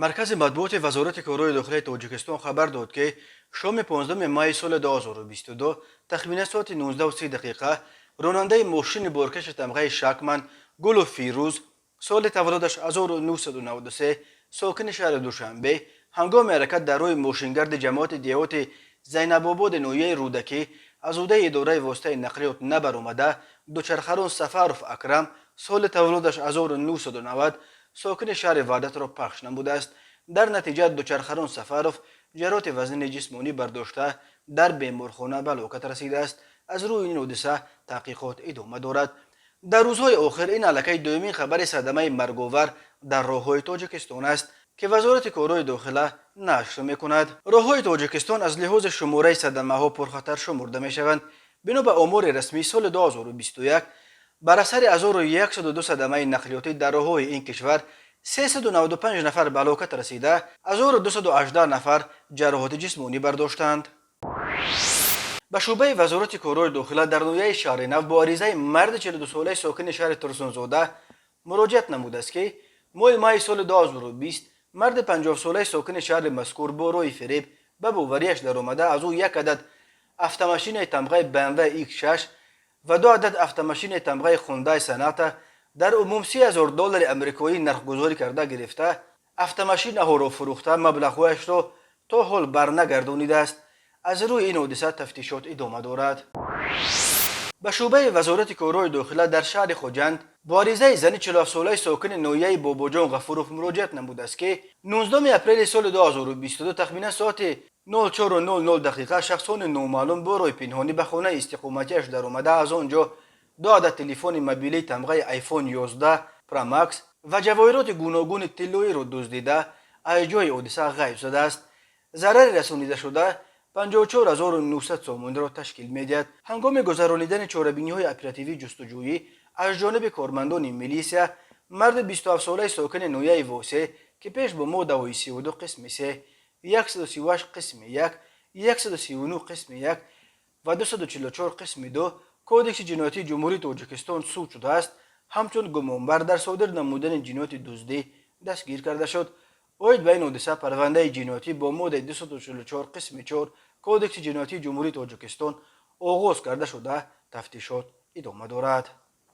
مرکز مطبوعات وزارت کارهای داخلی تاجیکستان خبر داد که شام 15 مای سال 2022 تخمین ساعت 19:30 راننده ماشین بارکش تمغه شکمن گل و فیروز سال تولدش 1993 ساکن شهر دوشنبه هنگام حرکت در روی ماشینگرد جماعت دیوات زینب آباد نویه رودکی از عهده اداره واسطه نقلیات نبر آمده دوچرخران سفرف اکرم سال تولدش 1990 ساکن شهر وحدت را پخش نموده است. در نتیجه دوچرخران سفرف جراحت وزن جسمانی برداشته در بیمارخانه به هلاکت رسیده است. از روی این حادثه تحقیقات ادامه دارد. در روزهای آخر این الکی دومین خبر صدمه مرگاور در راههای تاجیکستان است که وزارت کارهای داخله نشر میکند. راههای تاجیکستان از لحاظ شماره صدمه ها پرخطر شمرده می شوند. بنا به آمار رسمی سال 2021 بر اثر 1102 صدمه نقلیاتی در راههای این کشور 395 نفر به هلاکت رسیده، 1218 نفر جراحات جسمانی برداشتند. به شعبه وزارت کارهای داخله در نویه شهر نو با عریضه مرد 42 ساله ساکن شهر ترسونزاده مراجعت نموده است که ماه مای سال 2020 مرد 50 ساله ساکن شهر مذکور با روی فریب به باوریش در آمده از او یک عدد автомашین تمغه BMW X6 و 2 عدد автомашین تمغه خوندای سناتا در عموم $30,000 امریکایی نرخگذاری کرده گرفته автомашین ها را فروخته مبلغش را تا حال برنگردانیده است. از روی این حادثه تفتیشات ادامه دارد. به شعبه وزارت کارهای داخله در شهر خوجند با عریضه زن 47 ساله ساکن نویه باباجان غفوروف مراجعت نموده است که 19 اپریل سال 2022 تخمینا ساعت 04:00 شخصان نامعلوم با روی پنهانی به خانه استقامتیش در آمده از آنجا 2 عدد تلفن موبیلی تمغه آیفون 11 پرو مکس و جواهرات گوناگون طلایی را دزدیده از جای حادثه غیب شده است. ضرر رسانیده شده 54,900 سومون را تشکیل می‌دهد. هنگام گذرانیدن چاره‌بینی‌های اپراتیوی جستجویی از جانب کارمندان میلیسیا مرد 27 ساله ساکن نویه واسه که پیش با ماده 32 قسم 3 138 قسم 1 139 قسم 1 و 244 قسم 2 کودکس جنایتی جمهوری تاجیکستان سود شده است همچون گمانبر در صادر نمودن جنایت دزدی دستگیر کرده شد. اوید به این حادثه پرونده جنایتی با ماده 244 قسم 4 کودکس جنایتی جمهوری تاجیکستان آغاز کرده شده تفتیشات ادامه دارد.